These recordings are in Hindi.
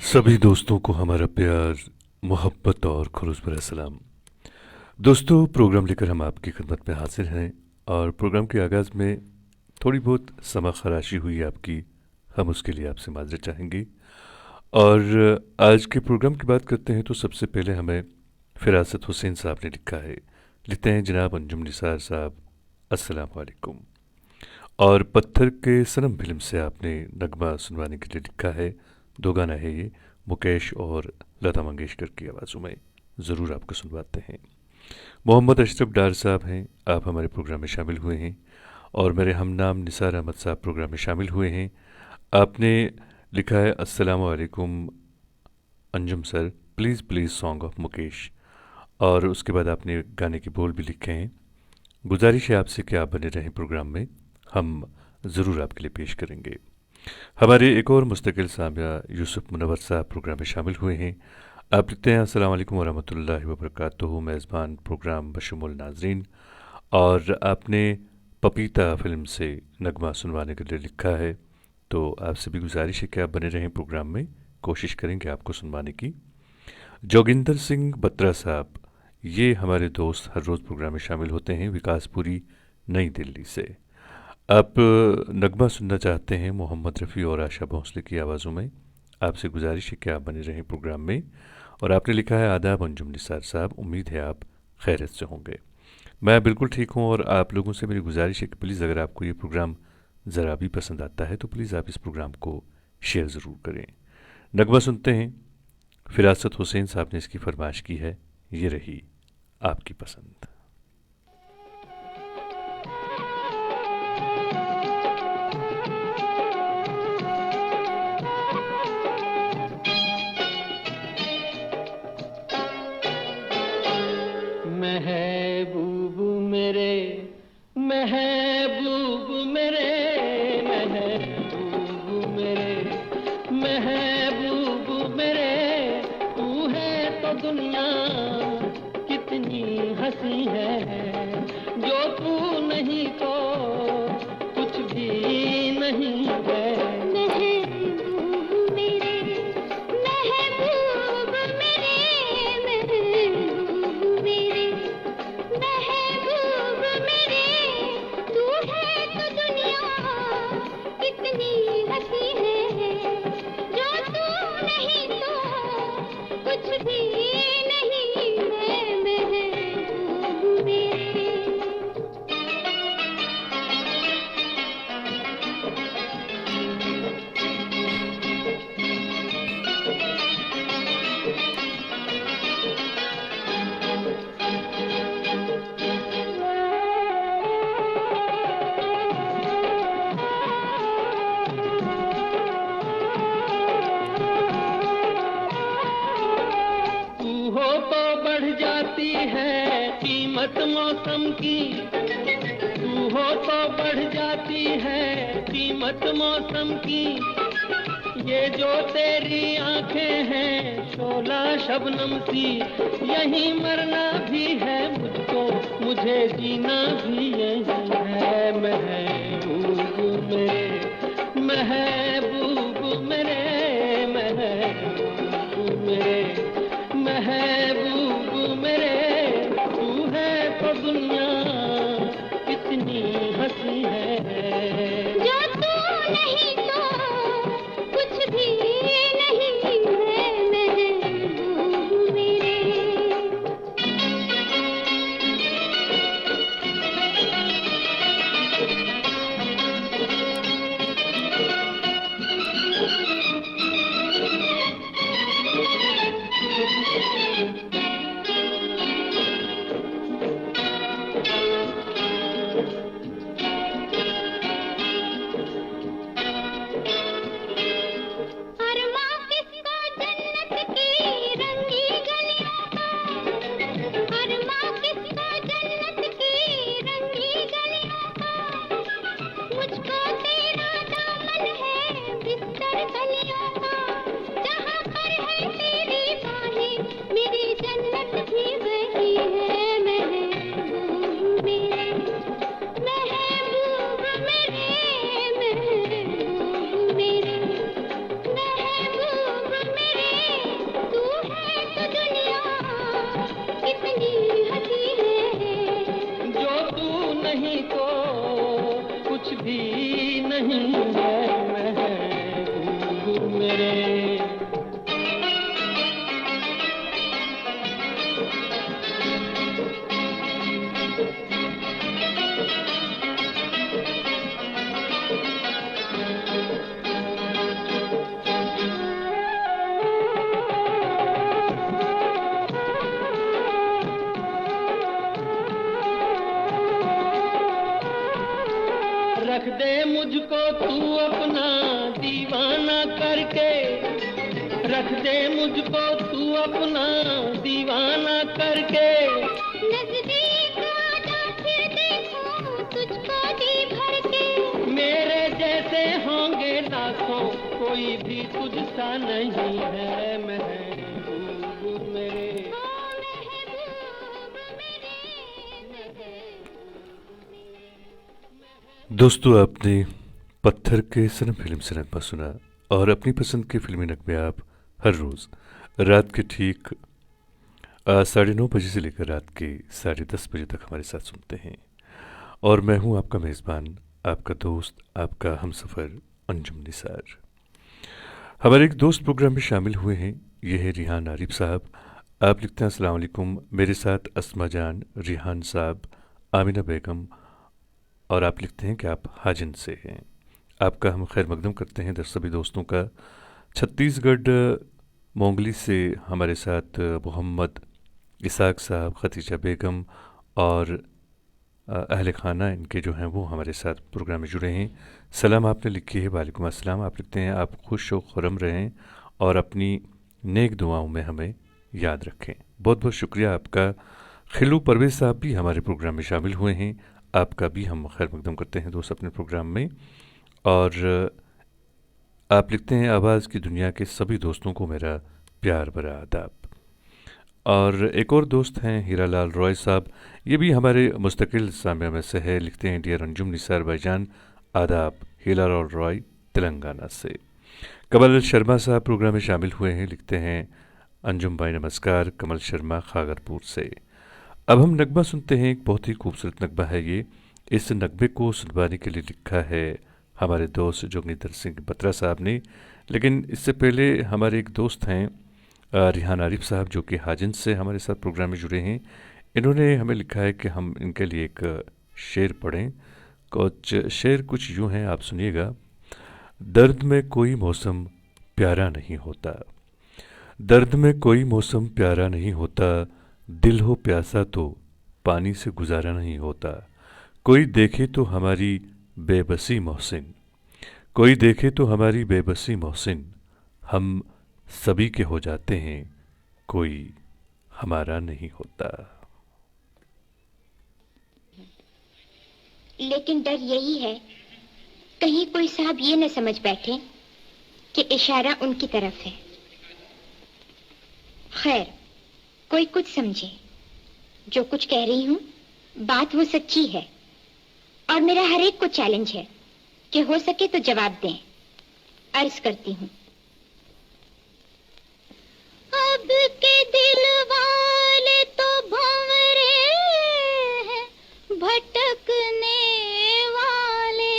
सभी दोस्तों को हमारा प्यार, मोहब्बत और खुलूस भरा सलाम। दोस्तों, प्रोग्राम लेकर हम आपकी खिदमत में हाजिर हैं और प्रोग्राम के आगाज़ में थोड़ी बहुत समा खराशी हुई आपकी, हम उसके लिए आपसे माजरत चाहेंगे। और आज के प्रोग्राम की बात करते हैं तो सबसे पहले हमें फ़िरासत हुसैन साहब ने लिखा है। लिखते हैं जनाब अंजुम निसार साहब, अस्सलाम वालेकुम। और पत्थर के सनम फिल्म से आपने नगमा सुनवाने के लिए लिखा है। दो गाना है ये, मुकेश और लता मंगेशकर की आवाज़ों में। ज़रूर आपको सुनवाते हैं। मोहम्मद अशरफ डार साहब हैं, आप हमारे प्रोग्राम में शामिल हुए हैं। और मेरे हम नाम निसार अहमद साहब प्रोग्राम में शामिल हुए हैं। आपने लिखा है, अस्सलाम वालेकुम Anjum sir, please please song of Mukesh. और उसके बाद आपने गाने के बोल भी लिखे हैं। गुजारिश है आपसे कि आप बने रहें प्रोग्राम में, हम ज़रूर आपके लिए पेश करेंगे। हमारे एक और मुस्तकिल सामिया यूसुफ मुनव्वर साहब प्रोग्राम में शामिल हुए हैं। आप लिखते हैं, अस्सलाम वालेकुम वरहमतुल्लाहि वबरकातुहू, मेज़बान प्रोग्राम बशमुल नाजरीन। और आपने पपीता फिल्म से नगमा सुनवाने के लिए लिखा है। तो आपसे भी गुजारिश है कि आप बने रहें प्रोग्राम में, कोशिश करेंगे आपको सुनवाने की। जोगिंदर सिंह बत्रा साहब, ये हमारे दोस्त हर रोज़ प्रोग्राम में शामिल होते हैं, विकासपुरी नई दिल्ली से। आप नगमा सुनना चाहते हैं मोहम्मद रफ़ी और आशा भोंसले की आवाज़ों में। आपसे गुजारिश है कि आप बने रहें प्रोग्राम में। और आपने लिखा है, आदाब अंजुम निसार साहब, उम्मीद है आप खैरियत से होंगे। मैं बिल्कुल ठीक हूँ और आप लोगों से मेरी गुजारिश है कि प्लीज़ अगर आपको ये प्रोग्राम ज़रा भी पसंद आता है तो प्लीज़ आप इस प्रोग्राम को शेयर ज़रूर करें। नगमा सुनते हैं। फ़िरासत हुसैन साहब ने इसकी फरमाइश की है, ये रही आपकी पसंद। महबूब मेरे, महबूब मेरे, महबूब मेरे, महबूब मेरे, तू है तो दुनिया कितनी हंसी है, जो तू नहीं तो कुछ भी नहीं है। मौसम की तू हो तो बढ़ जाती है कीमत मौसम की, ये जो तेरी आंखें हैं शोला शबनम सी, यहीं मरना भी है मुझको, मुझे जीना भी यही है। महबूब मेरे, महबूब मेरे, महबूब मेरे, महबूब मेरे, तो दुनिया कितनी हंसी है, जो तू नहीं तो कुछ भी नहीं है। महबूब मेरे, नहीं तो कुछ भी नहीं है महबूब मेरे। रख दे मुझको तू अपना दीवाना करके, रख दे मुझको तू अपना दीवाना करके। नजदीक आजा फिर देखूं तुझको जी भर के। मेरे जैसे होंगे लाखों कोई भी तुझसा नहीं है महबूब मेरे। दोस्तों, आपने पत्थर के सनम फिल्म से नगमा सुना और अपनी पसंद के फिल्मी नगमे आप हर रोज़ रात के ठीक 9:30 बजे से लेकर रात के 10:30 बजे तक हमारे साथ सुनते हैं। और मैं हूं आपका मेज़बान, आपका दोस्त, आपका हमसफ़र अंजुम निसार। हमारे एक दोस्त प्रोग्राम में शामिल हुए हैं, ये है रिहान आरिफ साहब। आप लिखते हैं अस्सलाम वालेकुम, मेरे साथ अस्मा जान, रिहान साहब, आमिना बेगम, और आप लिखते हैं कि आप हाजिन से हैं। आपका हम खैर मकदम करते हैं सभी दोस्तों का। छत्तीसगढ़ मोंगली से हमारे साथ मोहम्मद इसाक साहब, खतीजा बेगम और अहले खाना इनके जो हैं वो हमारे साथ प्रोग्राम में जुड़े हैं। सलाम आपने लिखी है, वालेकुम अस्सलाम। आप लिखते हैं आप खुश व खुर्रम रहें और अपनी नेक दुआओं में हमें याद रखें। बहुत बहुत शुक्रिया आपका। खिलू परवेज़ साहब भी हमारे प्रोग्राम में शामिल हुए हैं, आपका भी हम खैर मकदम करते हैं दोस्त अपने प्रोग्राम में। और आप लिखते हैं आवाज़ की दुनिया के सभी दोस्तों को मेरा प्यार भरा आदाब। और एक और दोस्त हैं हीरालाल रॉय साहब, ये भी हमारे मुस्तकिल सामिया में से है। लिखते हैं डियर अंजुम निसार भाईजान आदाब, हीरालाल रॉय तेलंगाना से। कमल शर्मा साहब प्रोग्राम में शामिल हुए हैं, लिखते हैं अंजुम भाई नमस्कार, कमल शर्मा खागरपुर से। अब हम नगमा सुनते हैं, एक बहुत ही खूबसूरत नगमा है ये। इस नगमे को सुनवाने के लिए लिखा है हमारे दोस्त जोगनीधर सिंह बत्रा साहब ने। लेकिन इससे पहले हमारे एक दोस्त हैं रिहान आरिफ साहब, जो कि हाजिन से हमारे साथ प्रोग्राम में जुड़े हैं। इन्होंने हमें लिखा है कि हम इनके लिए एक शेर पढ़ें। कुछ शेर कुछ यूँ हैं, आप सुनिएगा। दर्द में कोई मौसम प्यारा नहीं होता, दर्द में कोई मौसम प्यारा नहीं होता, दिल हो प्यासा तो पानी से गुजारा नहीं होता। कोई देखे तो हमारी बेबसी मोहसिन, कोई देखे तो हमारी बेबसी मोहसिन, हम सभी के हो जाते हैं, कोई हमारा नहीं होता। लेकिन डर यही है कहीं कोई साहब ये न समझ बैठे कि इशारा उनकी तरफ है। खैर, कोई कुछ समझे, जो कुछ कह रही हूँ बात वो सच्ची है और मेरा हर एक को चैलेंज है कि हो सके तो जवाब दें। अर्ज करती हूँ, अब के दिल वाले तो भंवरे हैं, भटकने वाले,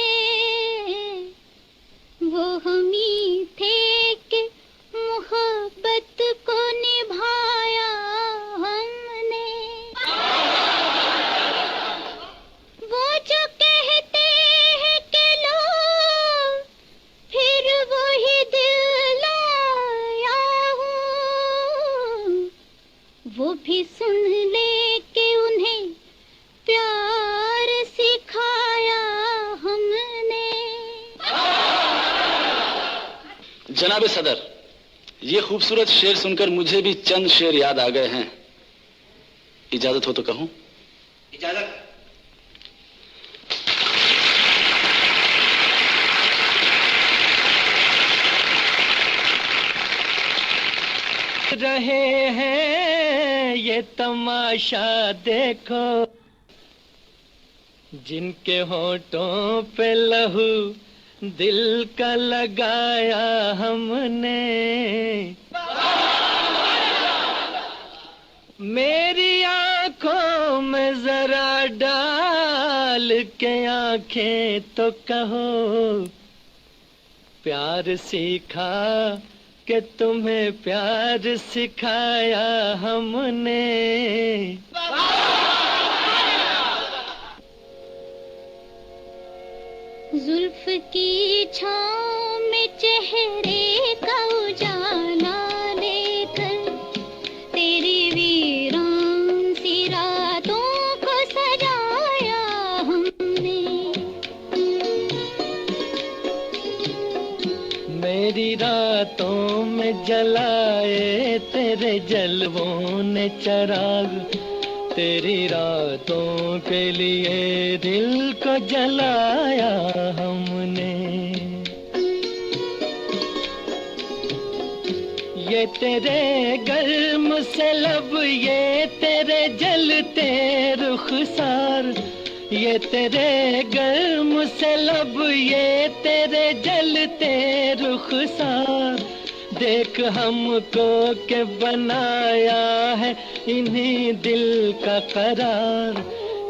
वो हमी थे कि मोहब्बत को निभाया हमने। वो जो कहते हैं कि लो फिर वही दिल लाया हूँ, वो भी सुन ले कि उन्हें प्यार सिखाया हमने। जनाब सदर, ये खूबसूरत शेर सुनकर मुझे भी चंद शेर याद आ गए हैं। इजाजत हो तो कहूं? इजाजत। रहे हैं ये तमाशा देखो, जिनके होठों पे लहू दिल का लगाया हमने। मेरी आंखों में जरा डाल डाल के आंखें तो कहो प्यार सीखा कि तुम्हें प्यार सिखाया हमने। जुल्फ की छाँव में चेहरे का उजाला लेकर तेरी वीरान सी रातों को सजाया हमने। मेरी रातों में जलाए तेरे जलवों ने चिराग, तेरी रातों के लिए दिल को जलाया हमने। ये तेरे गर्म से लब, ये तेरे जलते रुखसार, ये तेरे गर्म से लब, ये तेरे जलते रुखसार, देख हमको के बनाया है इन्हीं दिल का करार।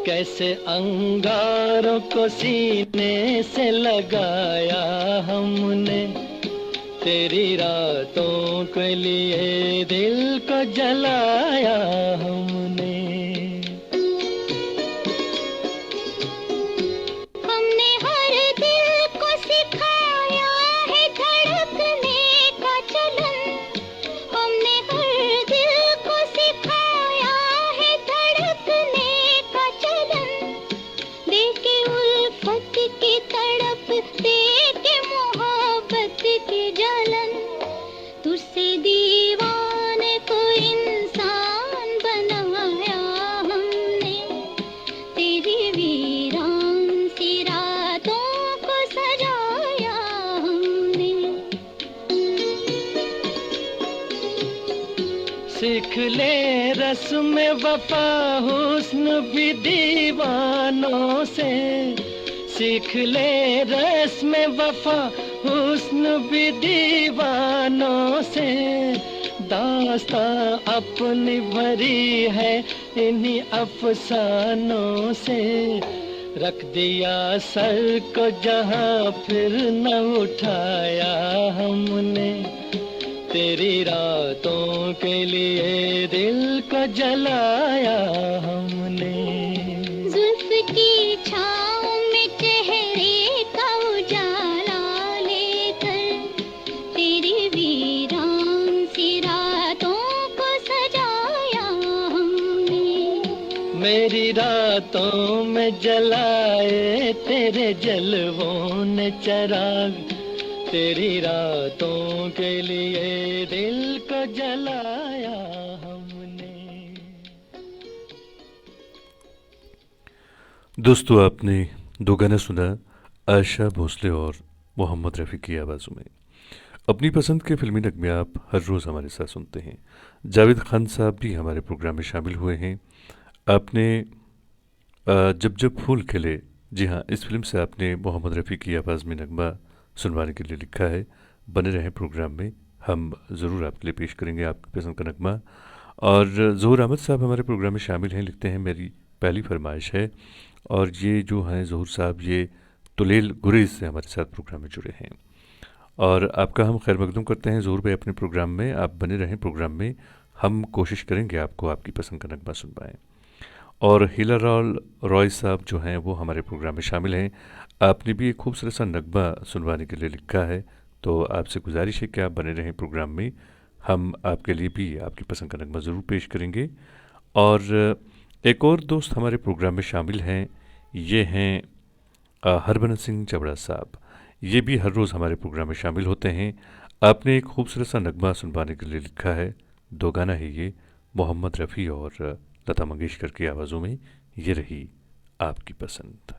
कैसे अंगारों को सीने से लगाया हमने, तेरी रातों के लिए दिल को जलाया हमने। हमने हर दिल को सिखाया है धड़कने का चलन, हमने हर दिल को सिखाया है धड़कने का चलन। देखे उल्फत की तड़प, देखे मोहब्बत की जलन, तुझसे दीवाने को इंसान बनाया हमने, तेरी वीरान सी रातों को सजाया हमने। सीख ले रस्म वफा हुस्न भी दीवानों से, सीख ले रस्म वफा हुस्न भी दीवानों से। दास्तां अपनी भरी है इन्हीं अफसानों से, रख दिया सर को जहां फिर न उठाया हमने, तेरी रातों के लिए दिल को जलाया हमने। जुल्फ की छाँव में चेहरे का उजाला लेकर तेरी वीरान सी रातों को सजाया हमने। मेरी रातों में जलाए तेरे जलवों ने चिराग, तेरी रातों के लिए दिल को जलाया हमने। दोस्तों, आपने दो गाना सुना आशा भोसले और मोहम्मद रफ़ी की आवाज़ों में। अपनी पसंद के फिल्मी नगमे आप हर रोज़ हमारे साथ सुनते हैं। जावेद खान साहब भी हमारे प्रोग्राम में शामिल हुए हैं। आपने जब जब फूल खिले, जी हाँ, इस फिल्म से आपने मोहम्मद रफ़ी की आवाज़ में नगमा सुनवाने के लिए लिखा है। बने रहें प्रोग्राम में, हम ज़रूर आपके लिए पेश करेंगे आपकी पसंद का नगमा। और ज़हूर अहमद साहब हमारे प्रोग्राम में शामिल हैं, लिखते हैं मेरी पहली फरमाइश है। और ये जो हैं ज़हूर साहब, ये तुलेल गुरेज से हमारे साथ प्रोग्राम में जुड़े हैं और आपका हम खैर मकदूम करते हैं ज़हूर भाई अपने प्रोग्राम में। आप बने रहें प्रोग्राम में, हम कोशिश करेंगे आपको आपकी पसंद का नगमा सुनवाएं। और हीला रॉय साहब जो हैं वो हमारे प्रोग्राम में शामिल हैं। आपने भी एक खूबसूरत सा नगमा सुनवाने के लिए लिखा है, तो आपसे गुजारिश है कि आप बने रहें प्रोग्राम में, हम आपके लिए भी आपकी पसंद का नगमा ज़रूर पेश करेंगे। और एक और दोस्त हमारे प्रोग्राम में शामिल हैं, ये हैं हरबंस सिंह चबड़ा साहब। ये भी हर रोज़ हमारे प्रोग्राम में शामिल होते हैं। आपने एक खूबसूरत सा नगमा सुनवाने के लिए लिखा है। दो गाना है ये, मोहम्मद रफ़ी और लता मंगेशकर की आवाज़ों में। ये रही आपकी पसंद।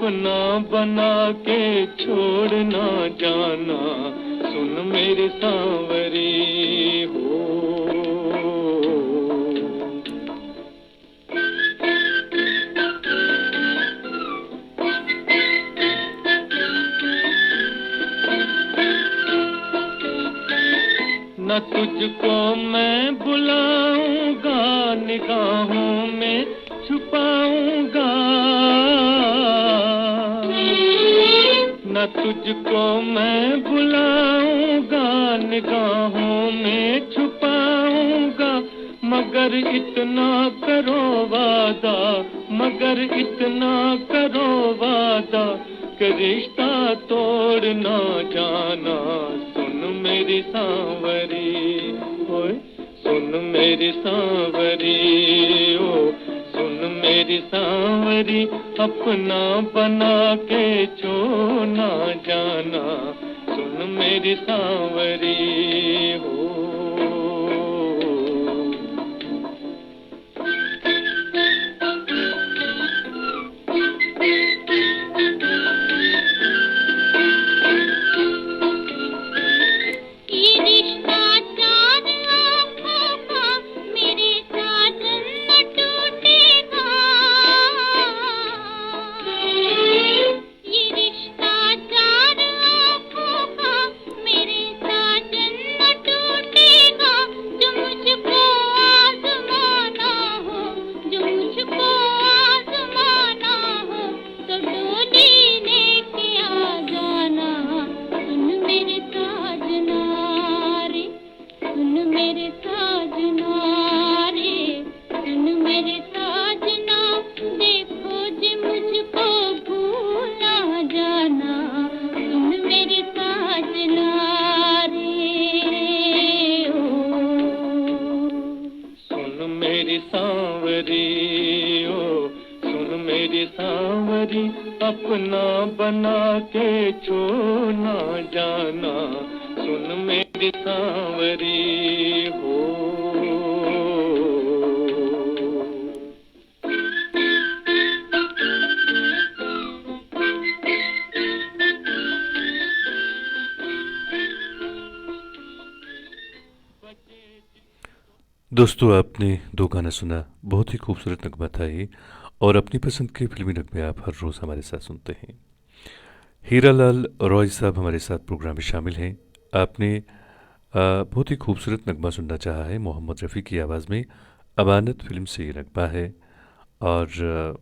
अपना बना के छोड़ ना जाना, सुन मेरी सांवरी हो। न तुझको मैं बुलाऊंगा, निगाहों में छुपाऊंगा, न तुझको मैं बुलाऊंगा, निगाहों में छुपाऊंगा, मगर इतना करो वादा, मगर इतना करो वादा कि रिश्ता तोड़ ना जाना, सुन मेरी सांवरी ओए, सुन मेरी सांवरी ओ, सुन मेरी सांवरी, अपना बना के छोड़ ना जाना, सुन मेरी सांवरी हो। अपना बना के छोड़ ना जाना, सुन मेरी सांवरी हो। दोस्तों, आपने दो गाना सुना, बहुत ही खूबसूरत नगमा था ये, और अपनी पसंद के फिल्मी नगमे आप हर रोज़ हमारे साथ सुनते हैं। हीरालाल रॉय साहब हमारे साथ प्रोग्राम में शामिल हैं। आपने बहुत ही खूबसूरत नगमा सुनना चाहा है, मोहम्मद रफ़ी की आवाज़ में। अमानत फिल्म से ये नगमा है, और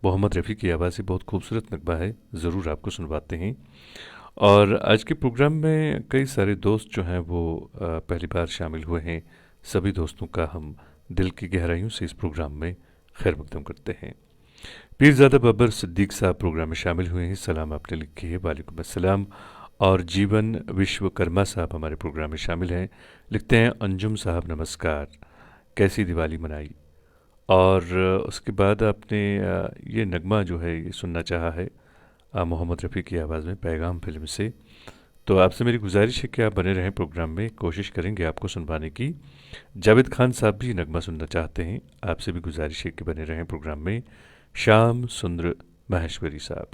मोहम्मद रफ़ी की आवाज़ से बहुत खूबसूरत नगमा है, ज़रूर आपको सुनवाते हैं। और आज के प्रोग्राम में कई सारे दोस्त जो हैं वो पहली बार शामिल हुए हैं। सभी दोस्तों का हम दिल की गहराइयों से इस प्रोग्राम में खैर मकदम करते हैं। पीरज़ादा बाबर सिद्दीक साहब प्रोग्राम में शामिल हुए हैं, सलाम आपने लिखी है, वालेकुम अस्सलाम। और जीवन विश्वकर्मा साहब हमारे प्रोग्राम में शामिल हैं, लिखते हैं अंजुम साहब नमस्कार, कैसी दिवाली मनाई। और उसके बाद आपने ये नगमा जो है ये सुनना चाहा है मोहम्मद रफ़ी की आवाज़ में, पैगाम फिल्म से। तो आपसे मेरी गुजारिश है कि आप बने रहें प्रोग्राम में, कोशिश करेंगे आपको सुनवाने की। जावेद खान साहब भी नगमा सुनना चाहते हैं, आपसे भी गुजारिश है कि बने रहें प्रोग्राम में। श्याम सुंदर माहेश्वरी साहब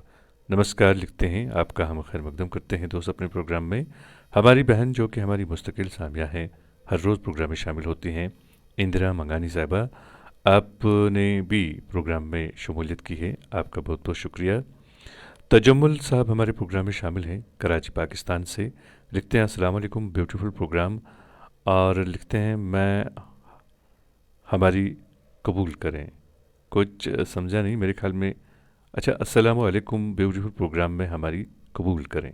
नमस्कार लिखते हैं, आपका हम खैर मकदम करते हैं दोस्त अपने प्रोग्राम में। हमारी बहन जो कि हमारी मुस्तकिल सामिया हैं, हर रोज़ प्रोग्राम में शामिल होती हैं, इंदिरा मंगानी साहिबा, आपने भी प्रोग्राम में शमूलियत की है, आपका बहुत बहुत शुक्रिया। तजम्मुल साहब हमारे प्रोग्राम में शामिल हैं, कराची पाकिस्तान से, लिखते हैं अस्सलाम वालेकुम, ब्यूटीफुल प्रोग्राम। और लिखते हैं मैं हमारी कबूल करें, कुछ समझा नहीं मेरे ख्याल में। अच्छा, अस्सलाम वालेकुम, ब्यूटीफुल प्रोग्राम में हमारी कबूल करें।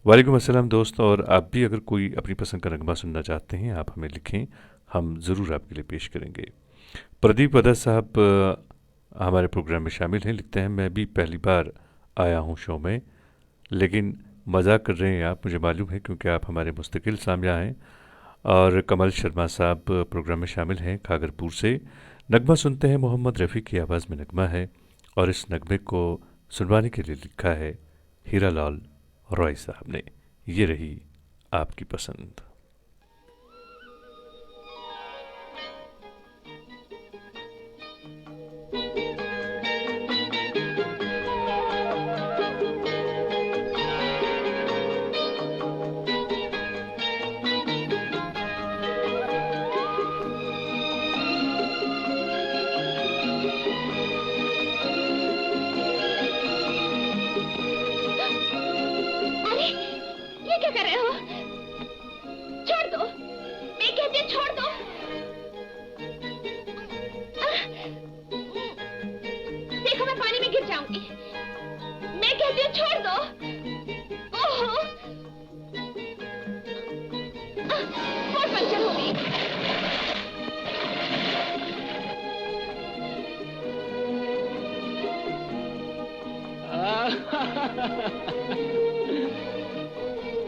वालेकुम अस्सलाम दोस्त। और आप भी अगर कोई अपनी पसंद का नगमा सुनना चाहते हैं, आप हमें लिखें, हम ज़रूर आपके लिए पेश करेंगे। प्रदीप अदा साहब हमारे प्रोग्राम में शामिल हैं, लिखते हैं मैं भी पहली बार आया हूँ शो में, लेकिन मजाक कर रहे हैं आप, मुझे मालूम है, क्योंकि आप हमारे मुस्तकिल सामिया हैं। और कमल शर्मा साहब प्रोग्राम में शामिल हैं खागरपुर से। नगमा सुनते हैं, मोहम्मद रफ़ी की आवाज़ में नगमा है, और इस नगमे को सुनवाने के लिए लिखा है हीरालाल रॉय साहब ने। ये रही आपकी पसंद। छोड़ दो। ओहो, मोड़ पंचर हो गई।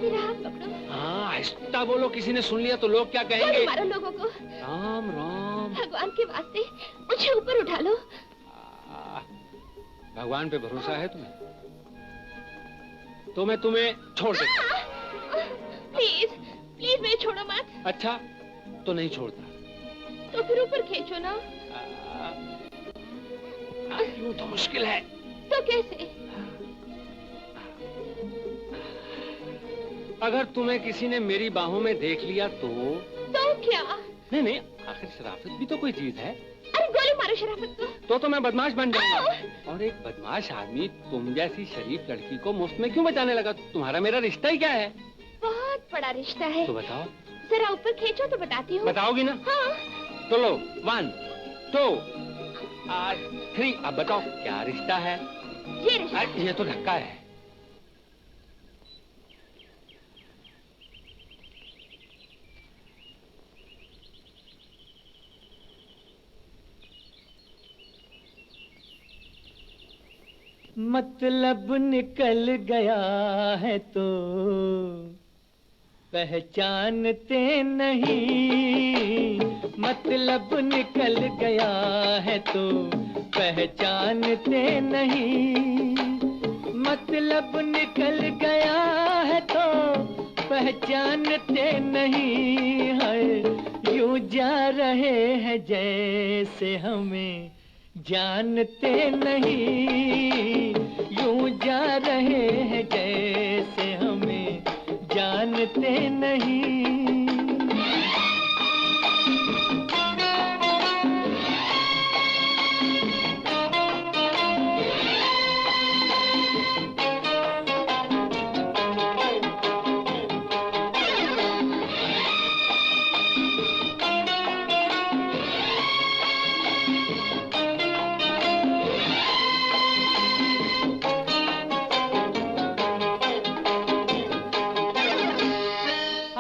मेरा हाथ पकड़ो। हाँ, आहिस्ता बोलो, किसी ने सुन लिया तो लोग क्या कहेंगे? गोली मारो लोगों को। राम राम। भगवान के वास्ते मुझे ऊपर उठा लो। भगवान पे भरोसा है तुम्हें? तो मैं तुम्हें छोड़ देता। प्लीज प्लीज मुझे छोड़ो मत। अच्छा, तो नहीं छोड़ता। तो फिर ऊपर खींचो ना। यूं तो मुश्किल है। तो कैसे? अगर तुम्हें किसी ने मेरी बाहों में देख लिया तो क्या? नहीं नहीं, आखिर शराफत भी तो कोई चीज है। अरे गोली मारो शराफत को। तो मैं बदमाश बन जाऊंगा। और एक बदमाश आदमी तुम जैसी शरीफ लड़की को मुफ्त में क्यों बचाने लगा? तुम्हारा मेरा रिश्ता ही क्या है? बहुत बड़ा रिश्ता है। तो बताओ। जरा ऊपर खींचो तो बताती हूँ। बताओगी ना? हाँ। तो लो, 1 2 3, अब बताओ क्या रिश्ता है? ये रिश्ता। ये तो धक्का है। मतलब निकल गया है तो पहचानते नहीं, मतलब निकल गया है तो पहचानते नहीं, मतलब निकल गया है तो पहचानते नहीं है। यूं जा रहे हैं जैसे हमें जानते नहीं, यूं जा रहे हैं जैसे हमें जानते नहीं।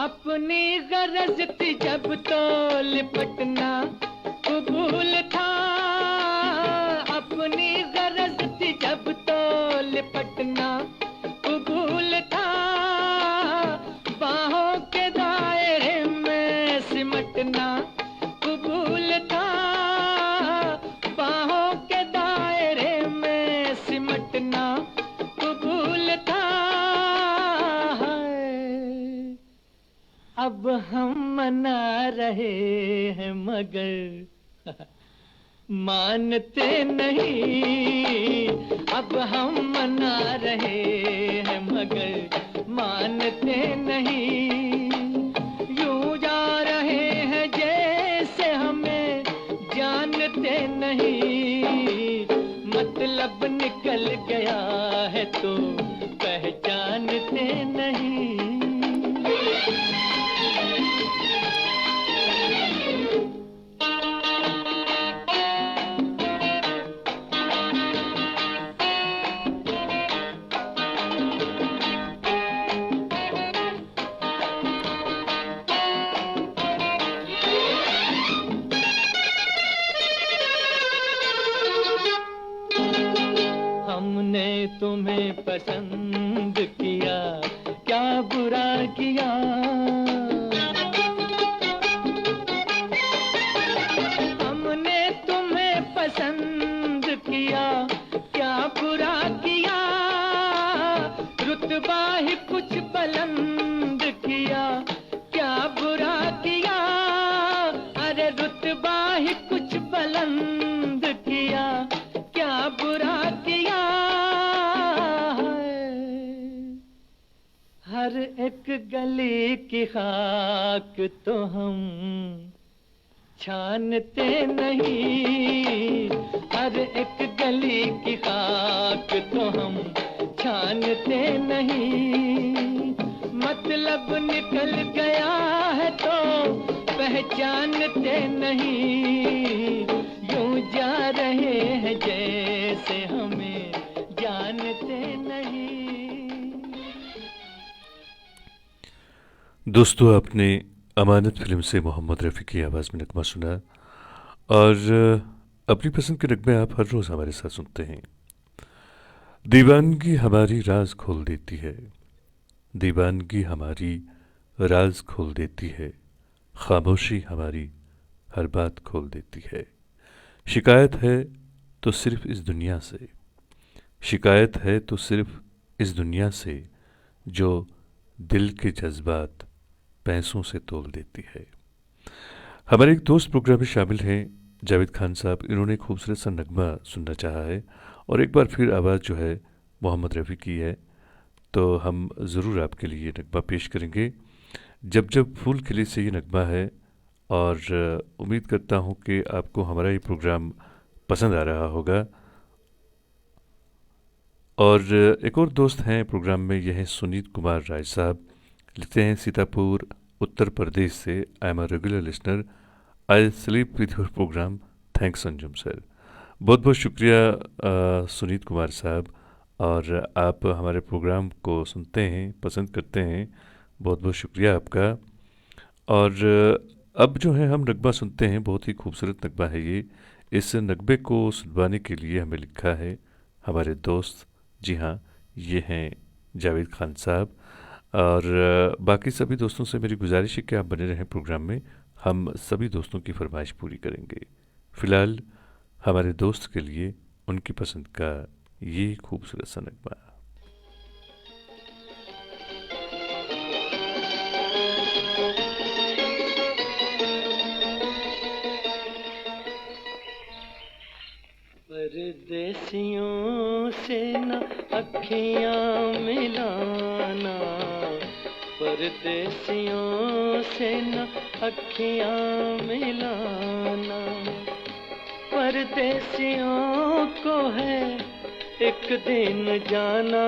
अपनी गरज थी जब तो लिपटना कबूल था, अपनी गरज थी जब तो लिपटना कबूल था, बाहों के दायरे में सिमटना कबूल था, बाहों के दायरे में सिमटना कबूल था। अब हम मना रहे हैं मगर मानते नहीं, अब हम मना रहे हैं मगर मानते नहीं, यूं जा रहे हैं जैसे हमें जानते नहीं, मतलब निकल गया है तो पहचानते नहीं। हमने तुम्हें पसंद किया, क्या बुरा किया, हमने तुम्हें पसंद किया, क्या बुरा किया, रुतबा ही कुछ बुलंद किया, क्या बुरा किया, अरे रुतबा ही कुछ बुलंद किया, क्या बुरा किया। हर एक गली की खाक तो हम छानते नहीं, हर एक गली की खाक तो हम छानते नहीं, मतलब निकल गया है तो पहचानते नहीं, यूं जा रहे हैं जैसे हमें जानते नहीं। दोस्तों, आपने अमानत फिल्म से मोहम्मद रफ़ी की आवाज़ में नगमा सुना। और अपनी पसंद के नगमे आप हर रोज़ हमारे साथ सुनते हैं। दीवानगी हमारी राज खोल देती है, दीवानगी हमारी राज खोल देती है, खामोशी हमारी हर बात खोल देती है। शिकायत है तो सिर्फ इस दुनिया से, शिकायत है तो सिर्फ इस दुनिया से, जो दिल के जज्बात पैसों से तोल देती है। हमारे एक दोस्त प्रोग्राम में शामिल हैं जावेद खान साहब। इन्होंने खूबसूरत सा नगमा सुनना चाहा है और एक बार फिर आवाज़ जो है मोहम्मद रफ़ी की है, तो हम ज़रूर आपके लिए ये नगमा पेश करेंगे। जब जब फूल खिले से ये नगमा है, और उम्मीद करता हूँ कि आपको हमारा ये प्रोग्राम पसंद आ रहा होगा। और एक और दोस्त हैं प्रोग्राम में, यह हैं सुनीत कुमार राय साहब। लिखते हैं सीतापुर उत्तर प्रदेश से, I am a regular listener, I sleep with your programme, thanks Anjum sir. बहुत बहुत शुक्रिया सुनीत कुमार साहब, और आप हमारे प्रोग्राम को सुनते हैं, पसंद करते हैं, बहुत बहुत शुक्रिया आपका। और अब जो है हम नगमा सुनते हैं, बहुत ही खूबसूरत नगमा है ये। इस नगमे को सुनवाने के लिए हमें लिखा है हमारे दोस्त, जी हाँ, ये हैं जावेद खान साहब। और बाकी सभी दोस्तों से मेरी गुजारिश है कि आप बने रहें प्रोग्राम में, हम सभी दोस्तों की फरमाइश पूरी करेंगे। फ़िलहाल हमारे दोस्त के लिए उनकी पसंद का ये खूबसूरत सा नगमा। परदेसियों से न अखियां मिलाना, परदेसियों से न अखियां मिलाना, परदेसियों को है एक दिन जाना,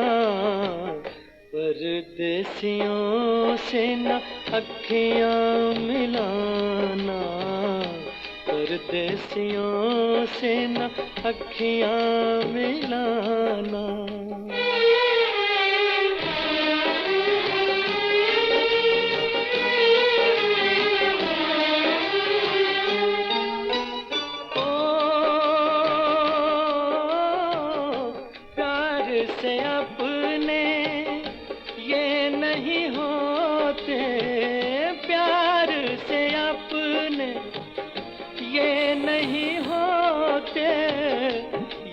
परदेसियों से न अखियां मिलाना, परदेसियों से न अखियां मिलाना। से अपने ये नहीं होते, प्यार से अपने ये नहीं होते,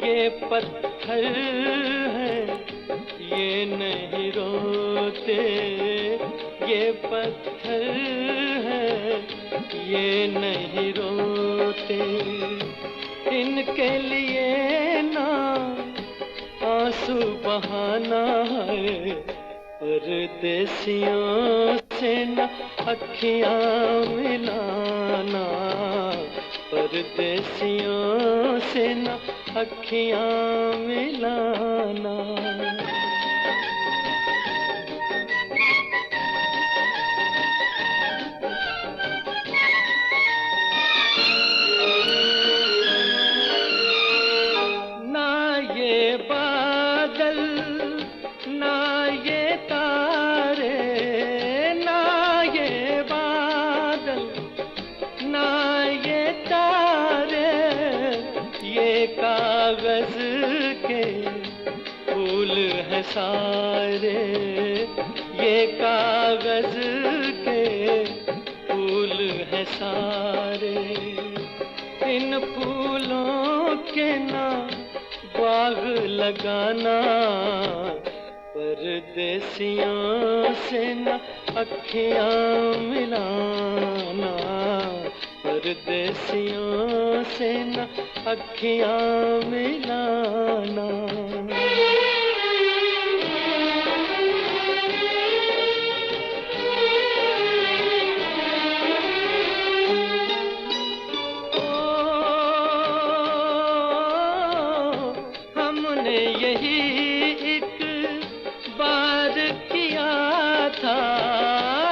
ये पत्थर है ये नहीं रोते, ये पत्थर है ये नहीं रोते, इनके लिए ना आंसू बहाना है, परदेसियों से न अखियां मिलाना, परदेसियों से न अखियां मिलाना। कागज के फूल हैं सारे, ये कागज के फूल हैं सारे, इन फूलों के ना बाग लगाना, परदेसियों से न अखियां मिलाना, परदेसियों से न अखियां मिलाना। हमने यही एक बार किया था,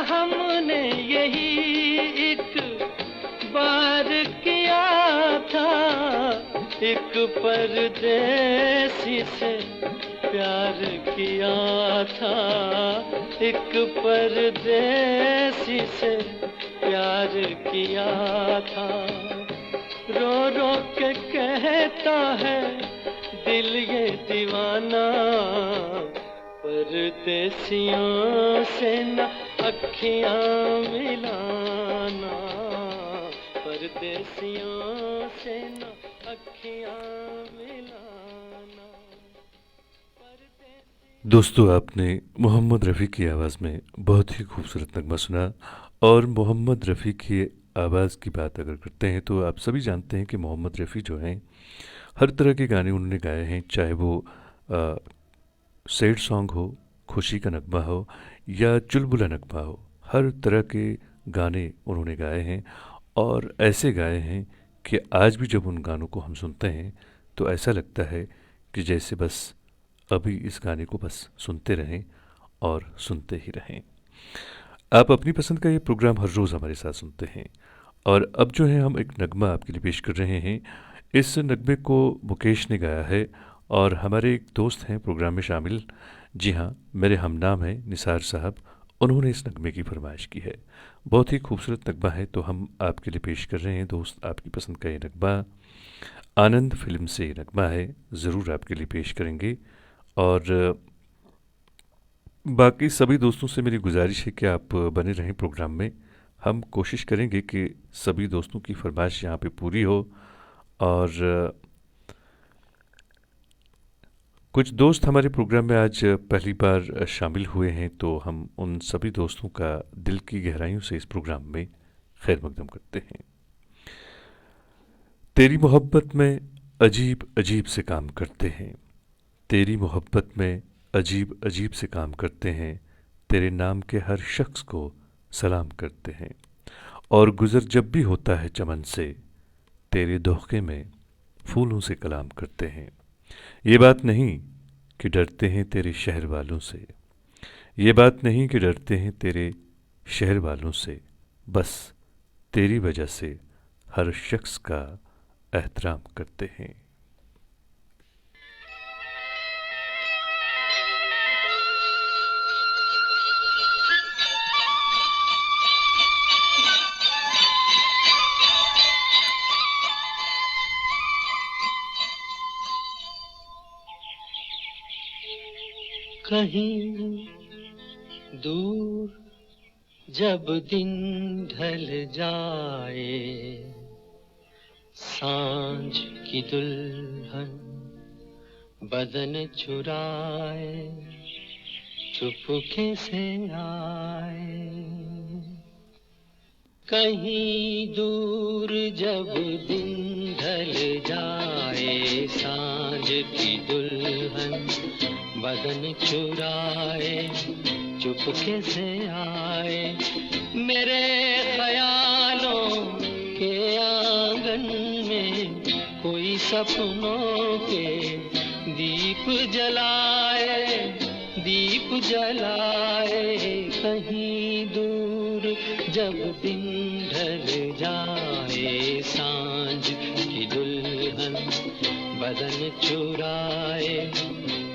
हमने यही एक बार किया था, एक परदेसी से प्यार किया था एक परदेसी से प्यार किया था रो रो के कहता है दिल ये दीवाना परदेसियों से न अखियां मिलाना परदेसियों से न अखियां मिलाना। दोस्तों, आपने मोहम्मद रफ़ी की आवाज़ में बहुत ही खूबसूरत नगमा सुना। और मोहम्मद रफ़ी की आवाज़ की बात अगर करते हैं तो आप सभी जानते हैं कि मोहम्मद रफ़ी जो हैं हर तरह के गाने उन्होंने गाए हैं, चाहे वो सैड सॉन्ग हो, खुशी का नगमा हो या चुलबुला नगमा हो, हर तरह के गाने उन्होंने गाए हैं। और ऐसे गाए हैं कि आज भी जब उन गानों को हम सुनते हैं तो ऐसा लगता है कि जैसे बस अभी इस गाने को बस सुनते रहें और सुनते ही रहें। आप अपनी पसंद का ये प्रोग्राम हर रोज़ हमारे साथ सुनते हैं और अब जो है हम एक नगमा आपके लिए पेश कर रहे हैं। इस नगमे को मुकेश ने गाया है और हमारे एक दोस्त हैं प्रोग्राम में शामिल, जी हाँ, मेरे हमनाम हैं निसार साहब, उन्होंने इस नगमे की फरमाइश की है। बहुत ही खूबसूरत नगमा है तो हम आपके लिए पेश कर रहे हैं दोस्त आपकी पसंद का ये नगमा। आनंद फिल्म से ये नगमा है, ज़रूर आपके लिए पेश करेंगे। और बाकी सभी दोस्तों से मेरी गुजारिश है कि आप बने रहें प्रोग्राम में। हम कोशिश करेंगे कि सभी दोस्तों की फरमाइश यहाँ पे पूरी हो। और कुछ दोस्त हमारे प्रोग्राम में आज पहली बार शामिल हुए हैं तो हम उन सभी दोस्तों का दिल की गहराइयों से इस प्रोग्राम में खैर मकदम करते हैं। तेरी मोहब्बत में अजीब अजीब से काम करते हैं, तेरी मोहब्बत में अजीब अजीब से काम करते हैं, तेरे नाम के हर शख्स को सलाम करते हैं और गुज़र जब भी होता है चमन से, तेरे धोखे में फूलों से कलाम करते हैं। ये बात नहीं कि डरते हैं तेरे शहर वालों से, ये बात नहीं कि डरते हैं तेरे शहर वालों से, बस तेरी वजह से हर शख्स का एहतराम करते हैं। कहीं दूर जब दिन ढल जाए, सांझ की दुल्हन बदन चुराए चुपके से आए। कहीं दूर जब दिन ढल जाए, सांझ की दुल्हन बदन चुराए चुपके से आए, मेरे ख्यालों के आंगन में कोई सपनों के दीप जलाए, दीप जलाए। कहीं दूर जब दिन ढल जाए, सांझ की दुल्हन बदन चुराए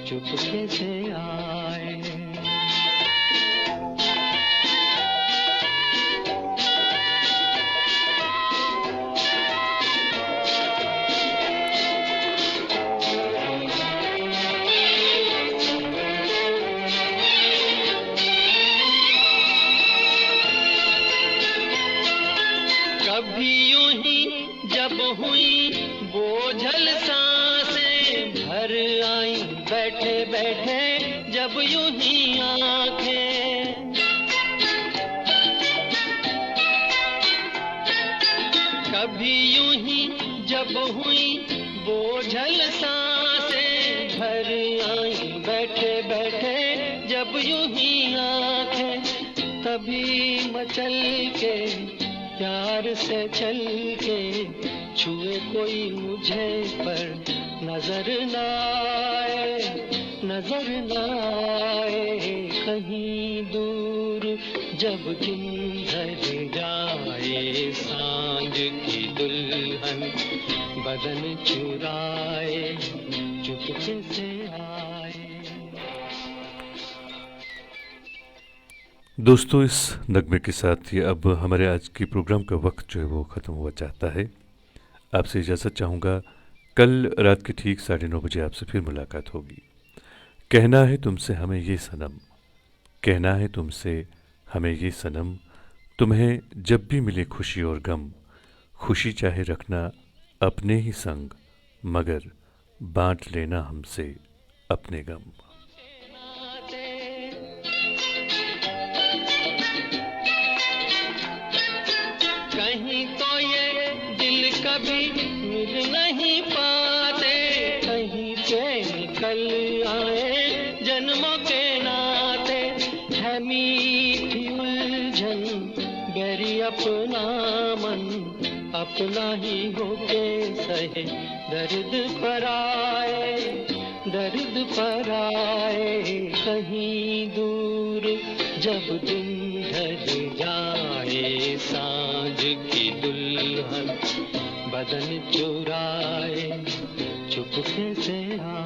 चुपके से आए। कभी यूं ही जब हुई बोझल सांसें भर आई, बैठे बैठे जब यूं ही आंखें, कभी यूं ही जब हुई बोझल सांसें भर आई, बैठे बैठे जब यूं ही आंखें, तभी मचल के प्यार से चल के छुए कोई मुझे पर नजर न आए, नजर न आए। कहीं दूर जब दिन ढल जाए, सांझ की दुल्हन बदन चुराए चुपके से आए। दोस्तों, इस नगमे के साथ ये अब हमारे आज की प्रोग्राम का वक्त जो है वो ख़त्म हुआ चाहता है। आपसे इजाज़त चाहूँगा। कल रात के ठीक 9:30 बजे आपसे फिर मुलाकात होगी। कहना है तुमसे हमें ये सनम, कहना है तुमसे हमें ये सनम, तुम्हें जब भी मिले खुशी और गम, खुशी चाहे रखना अपने ही संग, मगर बांट लेना हमसे अपने गम। कहीं तो ये दिल कभी मिल नहीं पाते, कहीं पे निकल आए जन्मों के नाते, है मीठी उलझन गहरी अपना मन, अपना ही होके सहे दर्द पर आए, दर्द पर आए। कहीं दूर जब दिन ढल जाए, सांझ की दुल्हन बदन चुराए, चुपके से आ